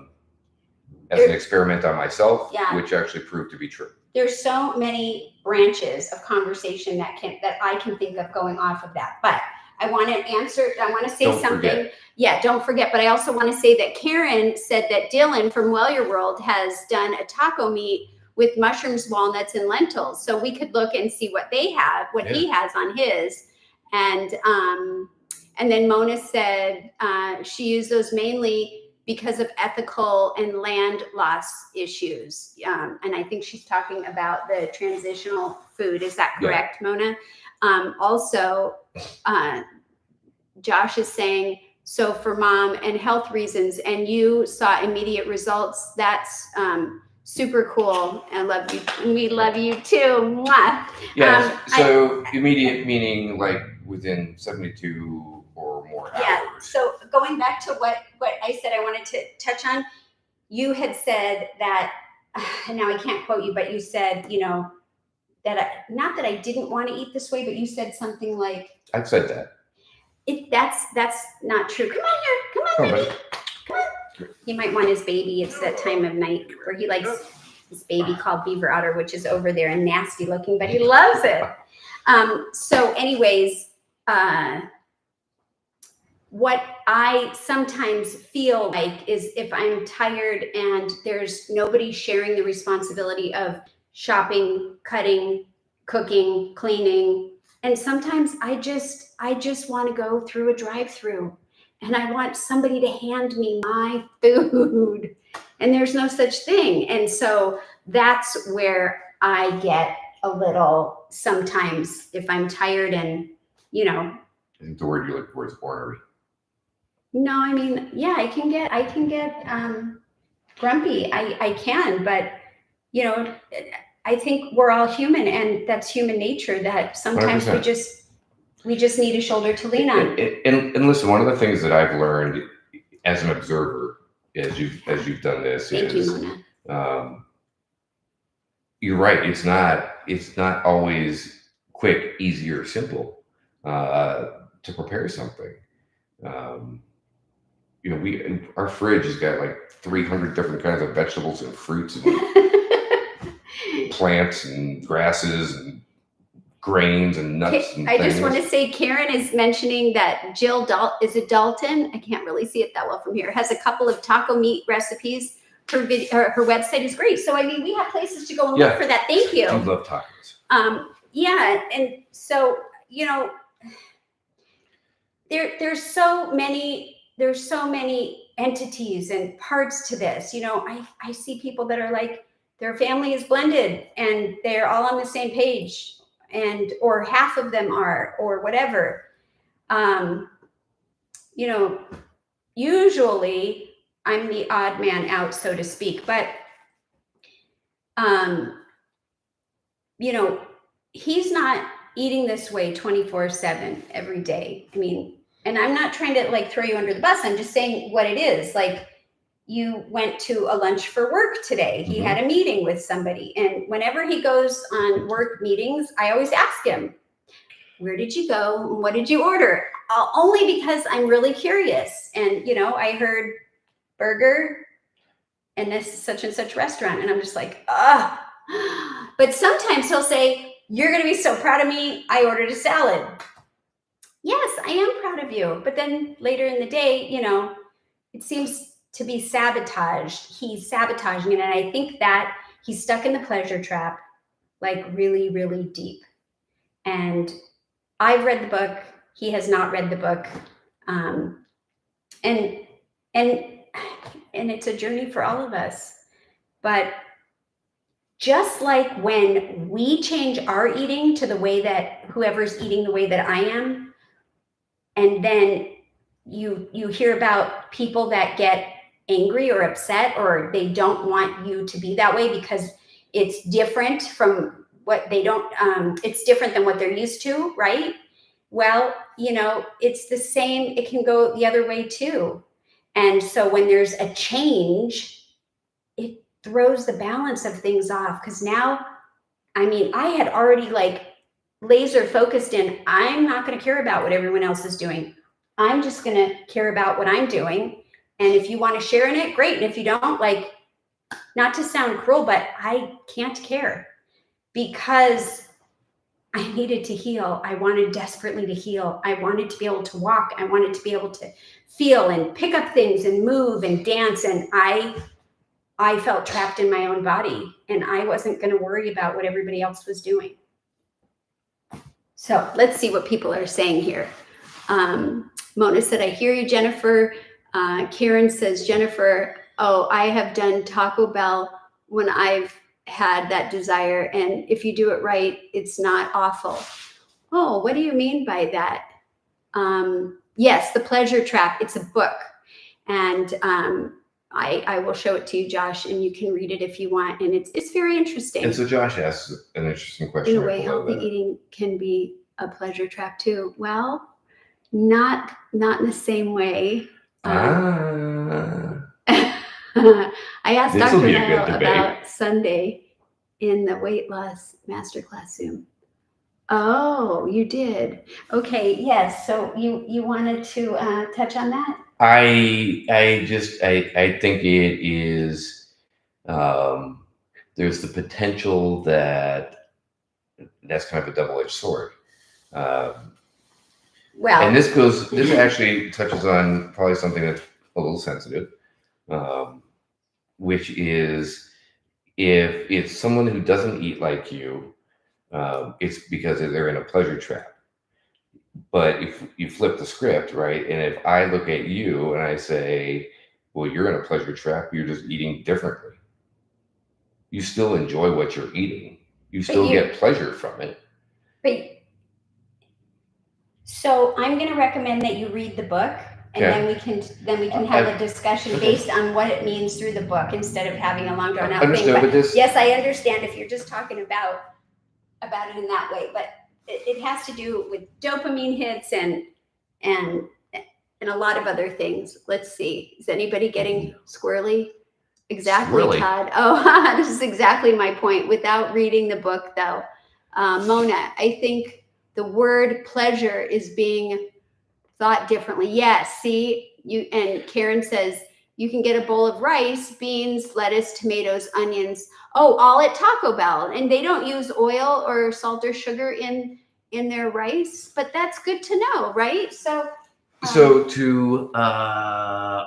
C: an experiment on myself, which actually proved to be true.
A: There's so many branches of conversation that I can think of going off of that. But I want to say something.
C: Forget.
A: Yeah, don't forget. But I also want to say that Karen said that Dylan from Well Your World has done a taco meat with mushrooms, walnuts, and lentils. So we could look and see what he has on his. And then Mona said she used those mainly because of ethical and land loss issues. And I think she's talking about the transitional food. Is that correct, Mona? Also, Josh is saying, so for mom and health reasons, and you saw immediate results. That's super cool. I love you. We love you too. Mwah.
C: Yeah. So immediate meaning like within 72 or more hours.
A: Yeah. So going back to what I said I wanted to touch on, you had said that, and now I can't quote you, but you said, that not that I didn't want to eat this way, but you said something like,
C: I've said that.
A: That's not true. Come on here. Come on, baby. Come on. He might want his baby. It's that time of night where he likes his baby called Beaver Otter, which is over there and nasty looking, but he loves it. So anyways, what I sometimes feel like is if I'm tired and there's nobody sharing the responsibility of shopping, cutting, cooking, cleaning, and sometimes I just want to go through a drive-through and I want somebody to hand me my food, and there's no such thing. And so that's where I get a little, sometimes if I'm tired and,
C: I think the word you look for is ornery.
A: no, I mean, yeah, I can get grumpy. I can, but I think we're all human, and that's human nature, that sometimes
C: 100%.
A: we just need a shoulder to lean on.
C: And listen, one of the things that I've learned as an observer, as you've done this,
A: Thank
C: is
A: you, Mona.
C: You're right. It's not always quick, easy, or simple to prepare something. Our fridge has got like 300 different kinds of vegetables and fruits and plants and grasses and grains and nuts and
A: I
C: things.
A: just want to say, Karen is mentioning that Jill is it Dalton? I can't really see it that well from here. Has a couple of taco meat recipes. Her website is great. So I mean, we have places to go and look for that. Thank you.
C: I love tacos.
A: Yeah, and so there's so many entities and parts to this. I see people that are like, their family is blended and they're all on the same page, or half of them are, or whatever. Usually I'm the odd man out, so to speak, but he's not eating this way 24/7 every day. I mean, and I'm not trying to like throw you under the bus. I'm just saying what it is. Like, you went to a lunch for work today. He had a meeting with somebody. And whenever he goes on work meetings, I always ask him, where did you go? What did you order? Only because I'm really curious. And, I heard burger and this such and such restaurant. And I'm just like, ugh. But sometimes he'll say, you're going to be so proud of me. I ordered a salad. Yes, I am proud of you. But then later in the day, it seems to be sabotaged. He's sabotaging it. And I think that he's stuck in the pleasure trap, like really, really deep. And I've read the book. He has not read the book. And it's a journey for all of us. But just like when we change our eating to the way that whoever's eating the way that I am, and then you hear about people that get angry or upset, or they don't want you to be that way because it's different from what they don't, it's different than what they're used to, right? Well, it's the same. It can go the other way too. And so when there's a change, it throws the balance of things off. Because now, I mean, I had already like laser focused in, I'm not going to care about what everyone else is doing. I'm just going to care about what I'm doing. And if you want to share in it, great. And if you don't, like, not to sound cruel, but I can't care, because I needed to heal. I wanted desperately to heal. I wanted to be able to walk. I wanted to be able to feel and pick up things and move and dance. And I felt trapped in my own body, and I wasn't going to worry about what everybody else was doing. So let's see what people are saying here. Mona said, I hear you, Jennifer. Karen says, Jennifer, I have done Taco Bell when I've had that desire. And if you do it right, it's not awful. Oh, what do you mean by that? Yes, The Pleasure Trap. It's a book. And I will show it to you, Josh, and you can read it if you want. And it's very interesting.
C: And so Josh asks an interesting question.
A: In a way, healthy eating can be a pleasure trap too. Well, not in the same way. I asked
C: This'll
A: Dr.
C: be a good
A: Mel
C: debate.
A: about Sunday in the weight loss masterclass Zoom. Oh, you did. Okay, yes. So you wanted to touch on that?
C: I think it is. There's the potential that that's kind of a double-edged sword.
A: Well,
C: And this actually touches on probably something that's a little sensitive, which is if it's someone who doesn't eat like you, it's because they're in a pleasure trap. But if you flip the script, right, and if I look at you and I say, well, you're in a pleasure trap, you're just eating differently. You still enjoy what you're eating. You still get pleasure from it.
A: But so I'm going to recommend that you read the book, and then we can have a discussion based on what it means through the book instead of having a long drawn out thing. But yes, I understand if you're just talking about it in that way, but it has to do with dopamine hits and a lot of other things. Let's see. Is anybody getting squirrely? Exactly,
C: Squirrely.
A: Todd. Oh, this is exactly my point. Without reading the book, though, Mona, I think the word pleasure is being thought differently. Yes, see, you and Karen says you can get a bowl of rice, beans, lettuce, tomatoes, onions. Oh, all at Taco Bell, and they don't use oil or salt or sugar in their rice, but that's good to know, right? So
C: to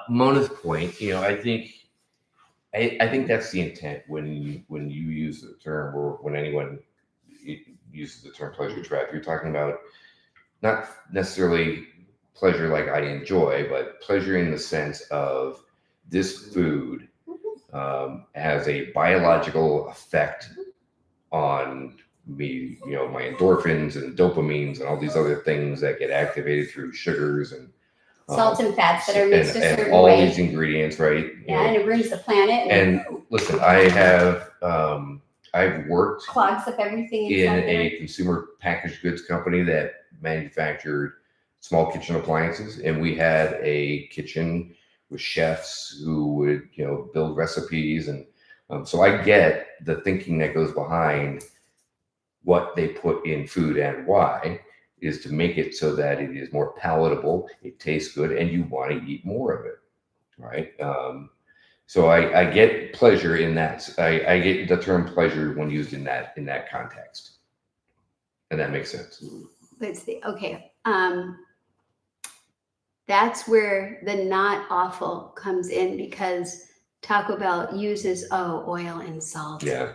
C: Mona's point, I think that's the intent when you use the term, or when anyone uses the term pleasure trap. You're talking about not necessarily pleasure like I enjoy, but pleasure in the sense of this food has a biological effect on me, my endorphins and dopamines and all these other things that get activated through sugars and
A: salts and fats that are mixed a certain
C: and all
A: way.
C: These ingredients, right?
A: Yeah, and it ruins the planet.
C: And listen, I've worked
A: clogs up everything
C: in a consumer packaged goods company that manufactured small kitchen appliances, and we had a kitchen with chefs who would build recipes, and so I get the thinking that goes behind what they put in food and why is to make it so that it is more palatable, it tastes good, and you want to eat more of it, right? So I get pleasure in that. I get the term pleasure when used in that context, and that makes sense.
A: Let's see. Okay, that's where the not awful comes in, because Taco Bell uses oil and salt.
C: Yeah.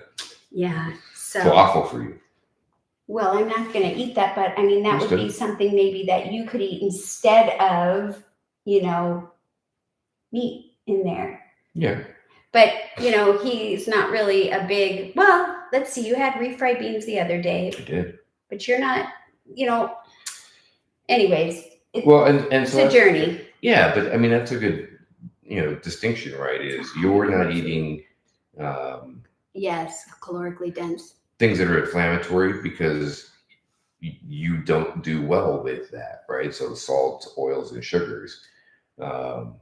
A: So
C: awful for you.
A: Well, I'm not going to eat that, but I mean, that would be something maybe that you could eat instead of, meat in there.
C: Yeah.
A: But, he's not really a big, well, let's see, you had refried beans the other day.
C: I did.
A: But you're not, anyways.
C: It's
A: a journey.
C: Yeah, but I mean, that's a good, distinction, right? Is you're not eating.
A: Yes, calorically dense.
C: Things that are inflammatory because you don't do well with that, right? So the salts, oils, and sugars. And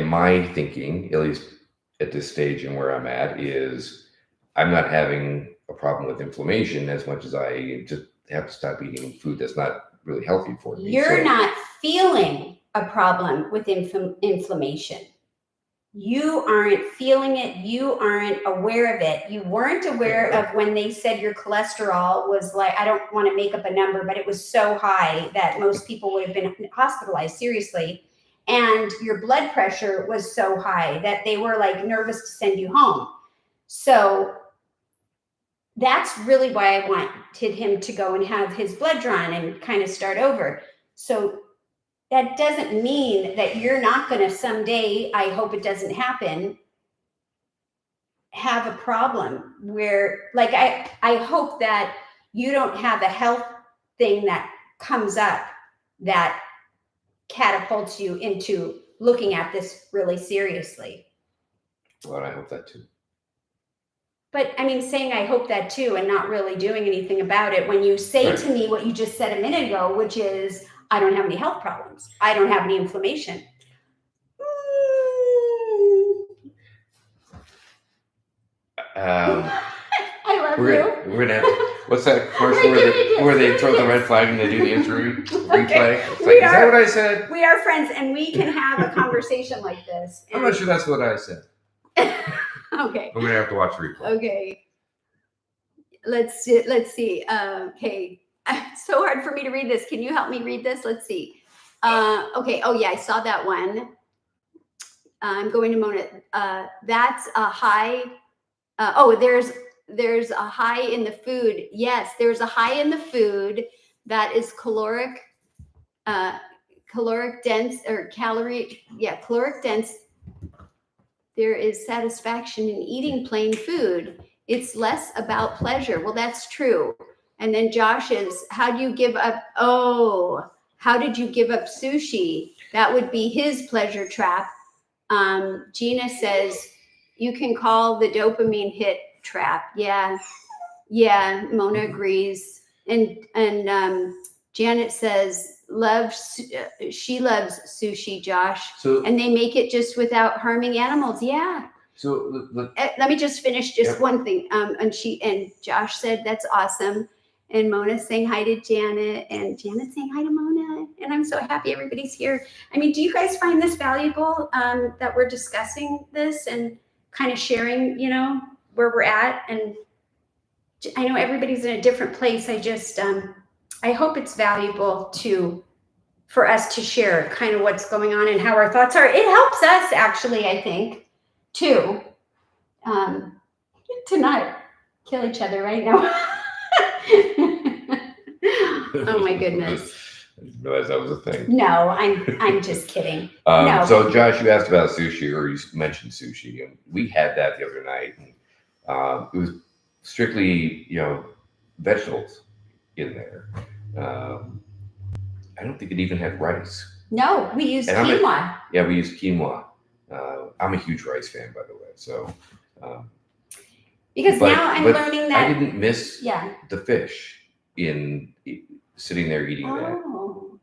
C: my thinking, at least at this stage and where I'm at, is I'm not having a problem with inflammation as much as I just have to stop eating food that's not really healthy for me.
A: You're not feeling a problem with inflammation. You aren't feeling it. You aren't aware of it. You weren't aware of when they said your cholesterol was like, I don't want to make up a number, but it was so high that most people would have been hospitalized, seriously. And your blood pressure was so high that they were like nervous to send you home. So that's really why I wanted him to go and have his blood drawn and kind of start over. So that doesn't mean that you're not going to someday, I hope it doesn't happen, have a problem where, like, I hope that you don't have a health thing that comes up that catapults you into looking at this really seriously.
C: Well, I hope that too.
A: But I mean, saying I hope that too and not really doing anything about it, when you say to me what you just said a minute ago, which is I don't have any health problems. I don't have any inflammation. I love you.
C: We're gonna have to, what's that commercial where they throw the red flag and they do the answer replay? It's like, is that what I said?
A: We are friends, and we can have a conversation like this.
C: I'm not sure that's what I said.
A: Okay.
C: We're gonna have to watch the replay.
A: Okay. Let's see. Okay. It's so hard for me to read this. Can you help me read this? Let's see. Okay. Oh yeah, I saw that one. I'm going to Mona. That's a high. There's a high in the food. Yes, there's a high in the food that is caloric dense or caloric dense. There is satisfaction in eating plain food. It's less about pleasure. Well, that's true. And then Josh is, how do you give up? Oh, how did you give up sushi? That would be his pleasure trap. Gina says, you can call the dopamine hit trap. Yeah. Mona agrees. And Janet says, she loves sushi, Josh.
C: So,
A: and they make it just without harming animals. Yeah.
C: So
A: let me just finish one thing. And Josh said, that's awesome. And Mona's saying hi to Janet, and Janet's saying hi to Mona. And I'm so happy everybody's here. I mean, do you guys find this valuable, that we're discussing this and kind of sharing, where we're at? And I know everybody's in a different place. I just, I hope it's valuable for us to share kind of what's going on and how our thoughts are. It helps us actually, I think, too, to not kill each other right now. Oh my goodness.
C: I didn't realize that was a thing.
A: No, I'm just kidding.
C: No. So Josh, you asked about sushi, or you mentioned sushi, and we had that the other night. And, it was strictly, vegetables in there. I don't think it even had rice.
A: No, we used quinoa.
C: We used quinoa. I'm a huge rice fan, by the way. So,
A: because now I'm learning that
C: I didn't miss the fish in sitting there eating that.
A: Oh,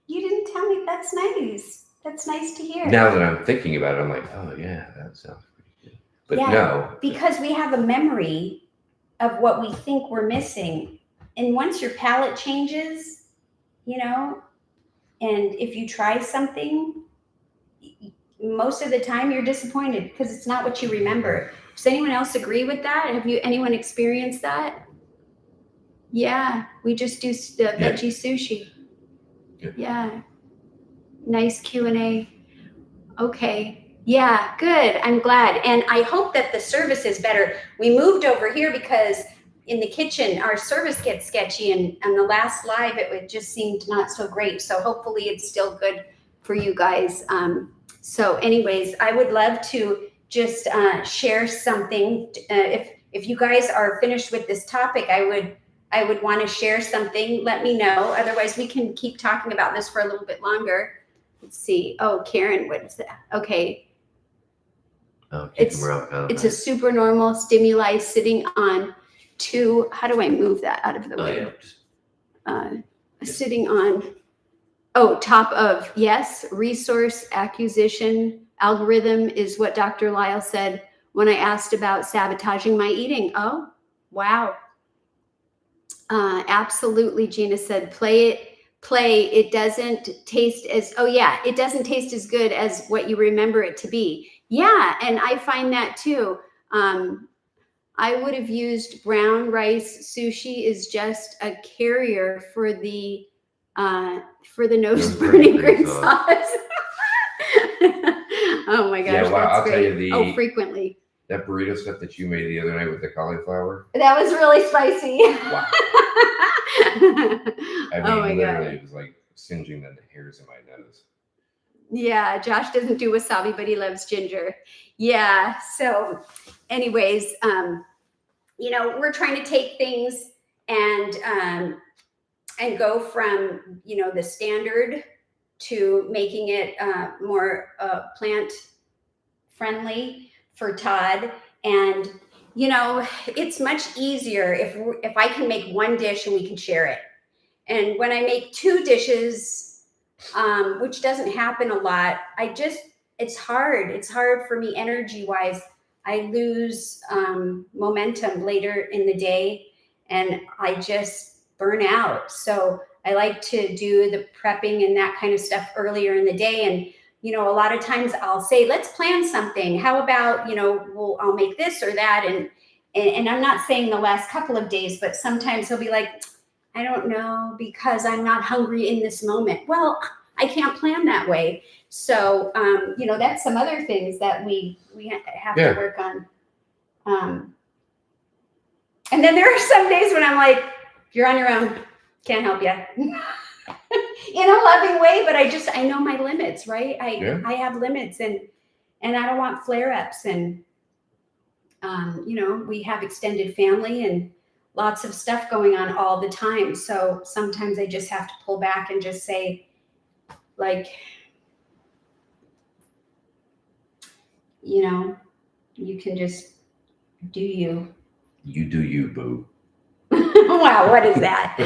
A: you didn't tell me. That's nice. That's nice to hear.
C: Now that I'm thinking about it, I'm like, oh yeah, that sounds pretty good. But no,
A: because we have a memory of what we think we're missing, and once your palate changes, and if you try something, most of the time you're disappointed because it's not what you remember. Does anyone else agree with that? Anyone experienced that? Yeah, we just do the veggie sushi. Yeah. Nice Q&A. Okay. Yeah, good. I'm glad. And I hope that the service is better. We moved over here because in the kitchen, our service gets sketchy, and on the last live, it just seemed not so great. So hopefully it's still good for you guys. So anyways, I would love to just share something. If you guys are finished with this topic, I would want to share something. Let me know. Otherwise, we can keep talking about this for a little bit longer. Let's see. Oh, Karen, what is that? Okay.
C: Oh,
A: it's a supernormal stimuli sitting on two. How do I move that out of the way? Sitting on. Oh, top of, yes, resource acquisition algorithm is what Dr. Lyle said when I asked about sabotaging my eating. Oh, wow. Absolutely, Gina said, play. It doesn't taste as, it doesn't taste as good as what you remember it to be. Yeah, and I find that too. I would have used brown rice. Sushi is just a carrier for the nose burning green sauce. Oh my gosh,
C: yeah, well, I'll
A: great.
C: tell you
A: Frequently.
C: That burrito stuff that you made the other night with the cauliflower.
A: That was really spicy.
C: Wow. I mean, literally, it was like singeing the hairs in my nose.
A: Yeah, Josh doesn't do wasabi, but he loves ginger. Yeah. So, anyways, we're trying to take things and go from the standard to making it more plant friendly for Todd. And it's much easier if I can make one dish and we can share it. And when I make 2 dishes, which doesn't happen a lot, it's hard. It's hard for me energy wise. I lose momentum later in the day and I just burn out. So I like to do the prepping and that kind of stuff earlier in the day. And, a lot of times I'll say, let's plan something. How about, I'll make this or that. And I'm not saying the last couple of days, but sometimes he'll be like, I don't know, because I'm not hungry in this moment. Well, I can't plan that way. So, that's some other things that we have to work on. And then there are some days when I'm like, you're on your own, can't help you. In a loving way, but I know my limits, right? I have limits and I don't want flare-ups. And, we have extended family and lots of stuff going on all the time. So sometimes I just have to pull back and just say, like, you can just do you.
C: You do you, boo.
A: Wow, what is that?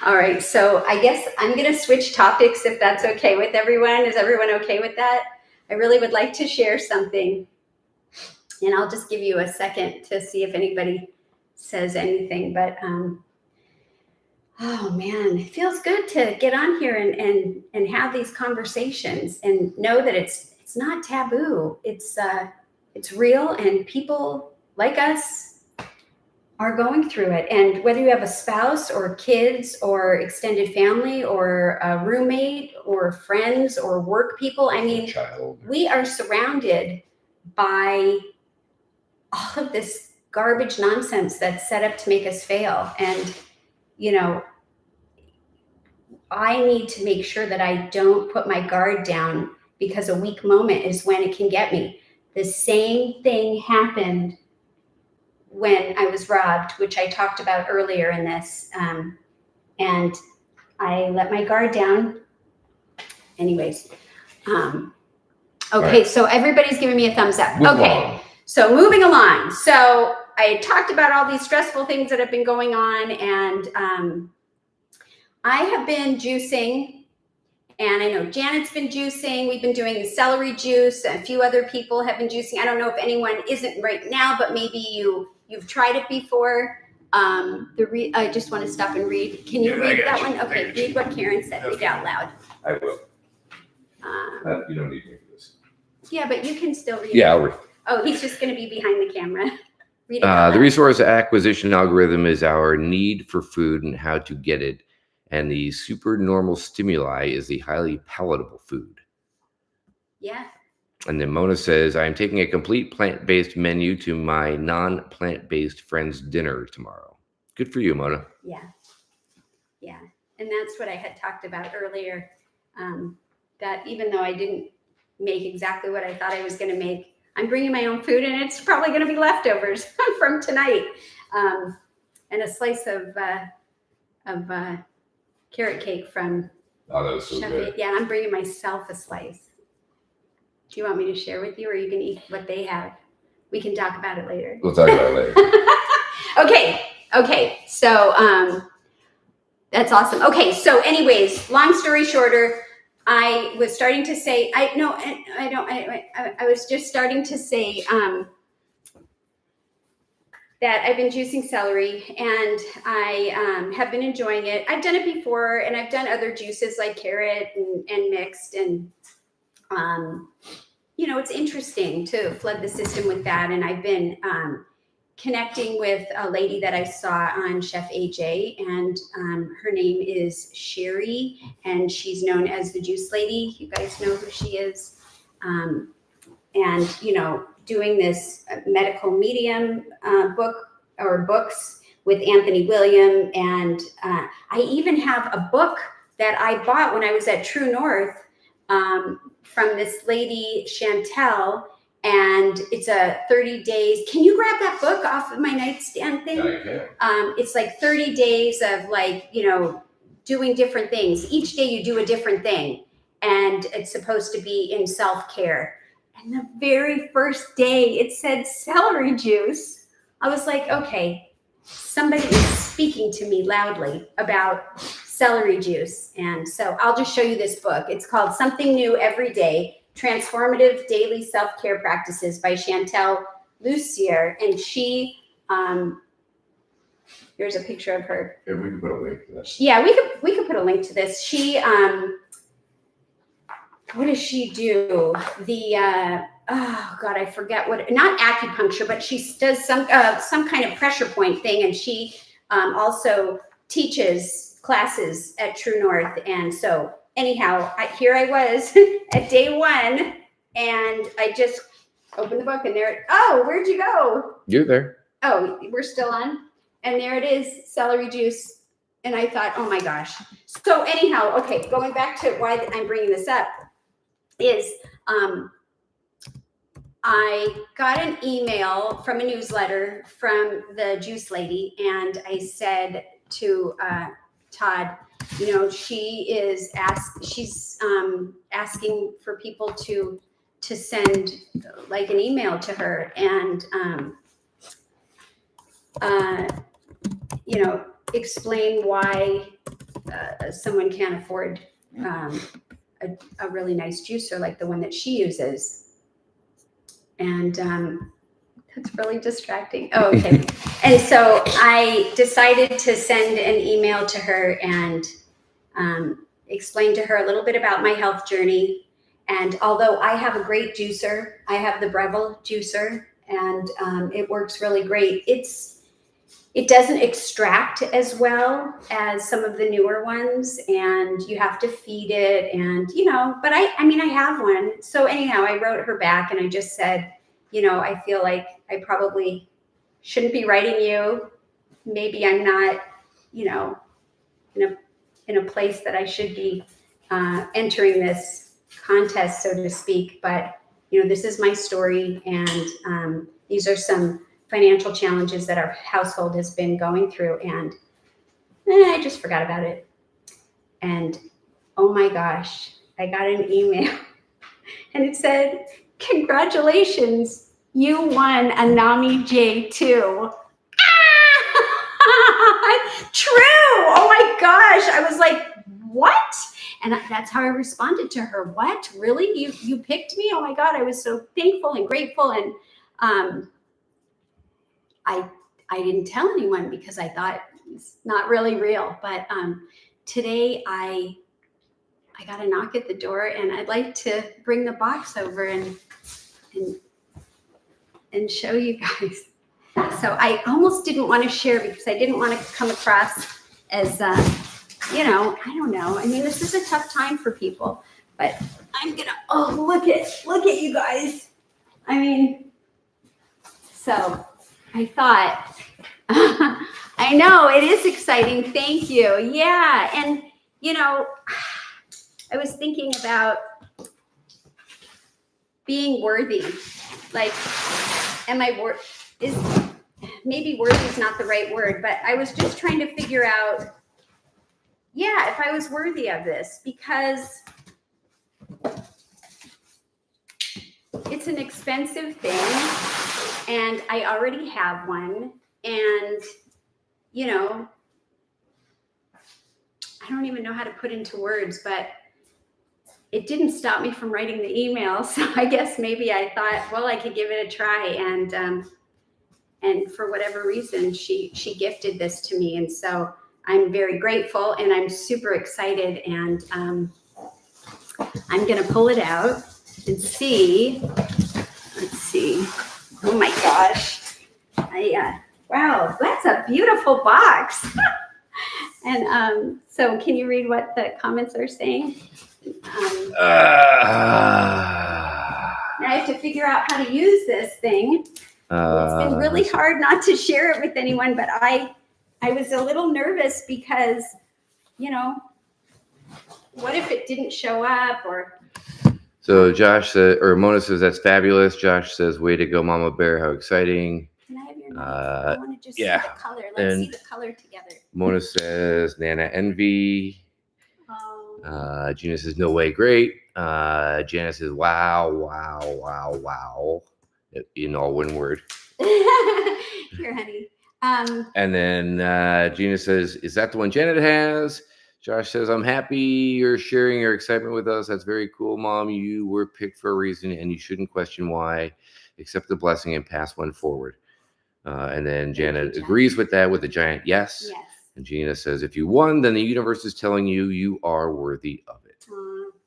A: All right, so I guess I'm going to switch topics if that's okay with everyone. Is everyone okay with that? I really would like to share something. And I'll just give you a second to see if anybody says anything. But, oh man, it feels good to get on here and have these conversations and know that it's not taboo. It's real, and people like us are going through it. And whether you have a spouse or kids or extended family or a roommate or friends or work people, we are surrounded by all of this garbage nonsense that's set up to make us fail. And, I need to make sure that I don't put my guard down, because a weak moment is when it can get me. The same thing happened when I was robbed, which I talked about earlier in this. And I let my guard down. Anyways. Okay, right. So everybody's giving me a thumbs up. Okay, so moving along. So I talked about all these stressful things that have been going on, and I have been juicing, and I know Janet's been juicing. We've been doing the celery juice. A few other people have been juicing. I don't know if anyone isn't right now, but maybe you've tried it before. I just want to stop and read. Can you read that one? Okay, read what Karen said. Read it out loud.
C: I will. You don't need me for this.
A: Yeah, but you can still read.
C: Yeah, I'll read.
A: Oh, he's just going to be behind the camera. Read it
C: the resource acquisition algorithm is our need for food and how to get it. And the supernormal stimuli is the highly palatable food.
A: Yeah.
C: And then Mona says, I'm taking a complete plant-based menu to my non-plant-based friend's dinner tomorrow. Good for you, Mona.
A: Yeah. Yeah. And that's what I had talked about earlier. That even though I didn't make exactly what I thought I was going to make, I'm bringing my own food, and it's probably going to be leftovers from tonight. And a slice of carrot cake from
B: that was so good.
A: Yeah, I'm bringing myself a slice. Do you want me to share with you, or you can eat what they have? We can talk about it later.
B: We'll talk about it later.
A: Okay. So that's awesome. Okay. So anyways, long story shorter, I was starting to say, I was just starting to say that I've been juicing celery, and I have been enjoying it. I've done it before, and I've done other juices like carrot and mixed, and it's interesting to flood the system with that. And I've been connecting with a lady that I saw on Chef AJ, and her name is Sherry, and she's known as the Juice Lady. You guys know who she is. And, doing this medical medium books with Anthony William. And I even have a book that I bought when I was at True North from this lady, Chantel, and it's a 30 days. Can you grab that book off of my nightstand thing?
B: Yeah, I can.
A: It's like 30 days of doing different things. Each day you do a different thing, and it's supposed to be in self-care. And the very first day it said celery juice. I was like, okay, somebody is speaking to me loudly about celery juice. And so I'll just show you this book. It's called Something New Every Day, Transformative Daily Self-Care Practices by Chantel Lucier. And she, here's a picture of her.
B: Yeah, we can put a link to this.
A: Yeah, we could put a link to this. She, what does she do? The, oh God, I forget what, not acupuncture, but she does some kind of pressure point thing. And she also teaches classes at True North. And so anyhow, here I was at day 1, and I just opened the book, and there, oh, where'd you go?
C: You're there.
A: Oh, we're still on. And there it is, celery juice. And I thought, oh my gosh. So anyhow, okay, going back to why I'm bringing this up is I got an email from a newsletter from the juice lady, and I said to Todd, you know, she's asking for people to send like an email to her, and you know, explain why someone can't afford a really nice juicer like the one that she uses. And that's really distracting. Oh, okay. And so I decided to send an email to her and explain to her a little bit about my health journey. And although I have a great juicer, I have the Breville juicer, and it works really great. It doesn't extract as well as some of the newer ones, and you have to feed it, and, you know, but I mean, I have one. So anyhow, I wrote her back, and I just said, you know, I feel like I probably shouldn't be writing you. Maybe I'm not, you know, in a place that I should be entering this contest, so to speak. But, you know, this is my story, and these are some financial challenges that our household has been going through, and I just forgot about it. And oh my gosh, I got an email and it said, congratulations, you won a NAMI J2. Ah! True. Oh my gosh. I was like, what? And that's how I responded to her. What? Really? You picked me? Oh my God. I was so thankful and grateful. And I didn't tell anyone because I thought it's not really real. But today I got a knock at the door, and I'd like to bring the box over and show you guys. So I almost didn't want to share because I didn't want to come across as, you know, I don't know. I mean, this is a tough time for people, but I'm gonna, oh, look at you guys. I mean, so I thought, I know it is exciting. Thank you. Yeah. And, you know, I was thinking about being worthy. Like, am I maybe worthy is not the right word, but I was just trying to figure out, yeah, if I was worthy of this, because it's an expensive thing and I already have one, and, you know, I don't even know how to put into words, but it didn't stop me from writing the email. So I guess maybe I thought, well, I could give it a try. And for whatever reason, she gifted this to me. And so I'm very grateful, and I'm super excited. And I'm going to pull it out and see. Let's see. Oh my gosh. Wow, that's a beautiful box. And so can you read what the comments are saying? Now I have to figure out how to use this thing. It's been really hard not to share it with anyone, but I was a little nervous because, you know, what if it didn't show up? Or
C: so Josh said, or Mona says, that's fabulous. Josh says, way to go, Mama Bear. How exciting.
A: Can I have your name? I want to just
C: yeah.
A: see the color. Let's see the color together.
C: Mona says, Nana Envy.
A: Oh.
C: Gina says, no way, great. Janice says, wow, wow, wow, wow. In all one word.
A: Here, honey.
C: And then Gina says, "Is that the one Janet has?" Josh says, "I'm happy you're sharing your excitement with us. That's very cool, Mom. You were picked for a reason, and you shouldn't question why. Accept the blessing and pass one forward." And then Janet agrees with that with a giant yes.
A: Yes.
C: And Gina says, "If you won, then the universe is telling you you are worthy of it."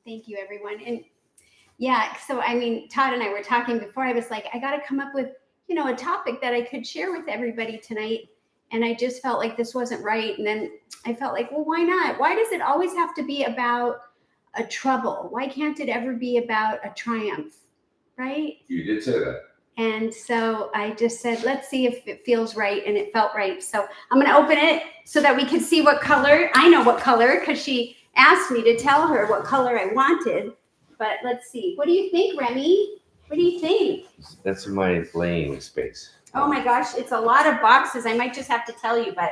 A: Thank you, everyone. And yeah, so I mean, Todd and I were talking before. I was like, I got to come up with, a topic that I could share with everybody tonight. And I just felt like this wasn't right. And then I felt like, well, why not? Why does it always have to be about a trouble? Why can't it ever be about a triumph? Right?
C: You did say that.
A: And so I just said, let's see if it feels right. And it felt right. So I'm going to open it so that we can see what color. I know what color because she asked me to tell her what color I wanted. But let's see. What do you think, Remy? What do you think?
C: That's my laying space.
A: Oh my gosh, it's a lot of boxes. I might just have to tell you, but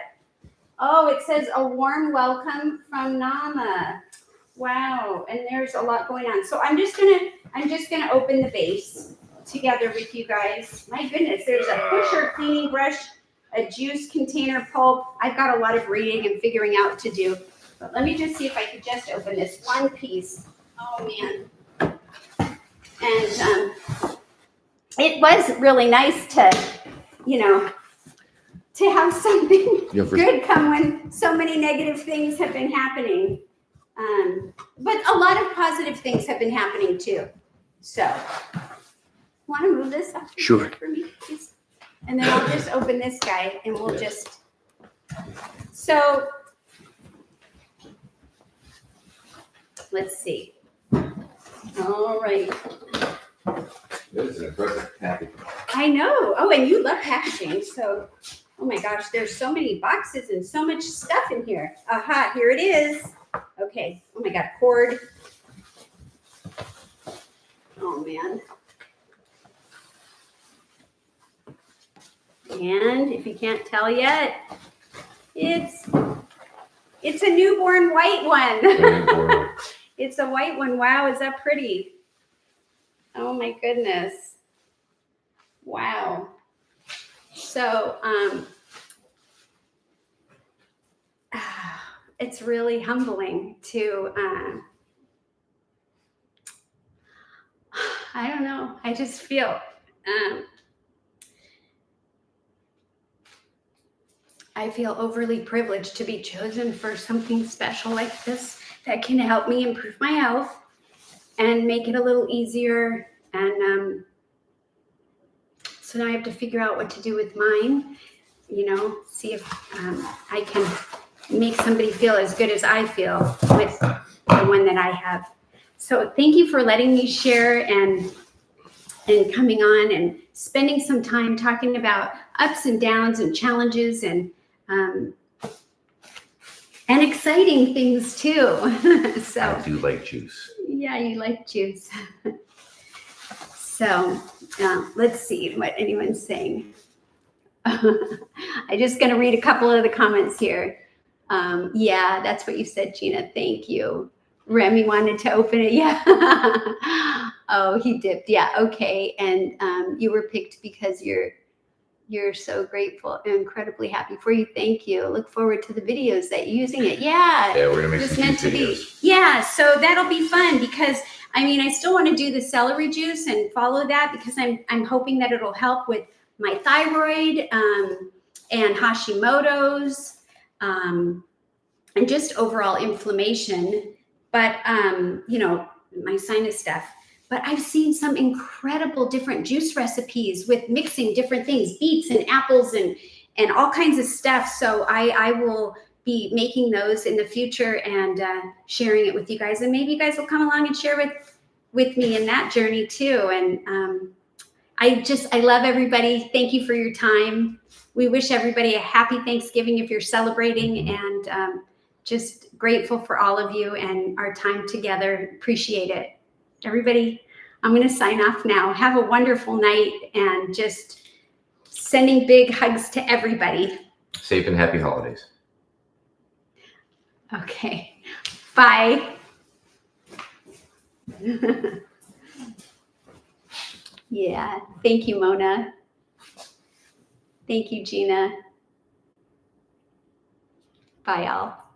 A: it says a warm welcome from Nama. Wow, and there's a lot going on. So I'm just gonna open the base together with you guys. My goodness, there's a pusher, cleaning brush, a juice container, pulp. I've got a lot of reading and figuring out to do. But let me just see if I could just open this one piece. Oh man. And it was really nice to, to have something good come when so many negative things have been happening. But a lot of positive things have been happening too. So, want to move this up
C: Sure.
A: for me, please? And then I'll just open this guy and we'll just. So, let's see. All right.
C: That is an impressive package.
A: I know. Oh, and you love packaging. So, oh my gosh, there's so many boxes and so much stuff in here. Aha, here it is. Okay. Oh my God, cord. Oh man. And if you can't tell yet, it's a newborn white one. It's a white one. Wow, is that pretty? Oh my goodness. Wow. So, it's really humbling to, I don't know. I just feel, I feel overly privileged to be chosen for something special like this that can help me improve my health and make it a little easier. And so now I have to figure out what to do with mine, see if I can make somebody feel as good as I feel with the one that I have. So thank you for letting me share and coming on and spending some time talking about ups and downs and challenges and exciting things too. So
C: I do like juice.
A: Yeah, you like juice. So let's see what anyone's saying. I'm just going to read a couple of the comments here. Yeah, that's what you said, Gina. Thank you. Remy wanted to open it. Yeah. Oh, he dipped. Yeah. Okay. And you were picked because you're so grateful and incredibly happy for you. Thank you. Look forward to the videos that you're using it. Yeah.
C: Yeah, we're gonna make
A: it's
C: some
A: meant to
C: videos.
A: be. Yeah. So that'll be fun because I still want to do the celery juice and follow that because I'm hoping that it'll help with my thyroid and Hashimoto's and just overall inflammation. But my sinus stuff. But I've seen some incredible different juice recipes with mixing different things, beets and apples and all kinds of stuff. So I will be making those in the future and sharing it with you guys. And maybe you guys will come along and share with me in that journey too. And I love everybody. Thank you for your time. We wish everybody a happy Thanksgiving if you're celebrating, and just grateful for all of you and our time together. Appreciate it. Everybody, I'm going to sign off now. Have a wonderful night and just sending big hugs to everybody.
C: Safe and happy holidays.
A: Okay. Bye. Yeah. Thank you, Mona. Thank you, Gina. Bye, y'all.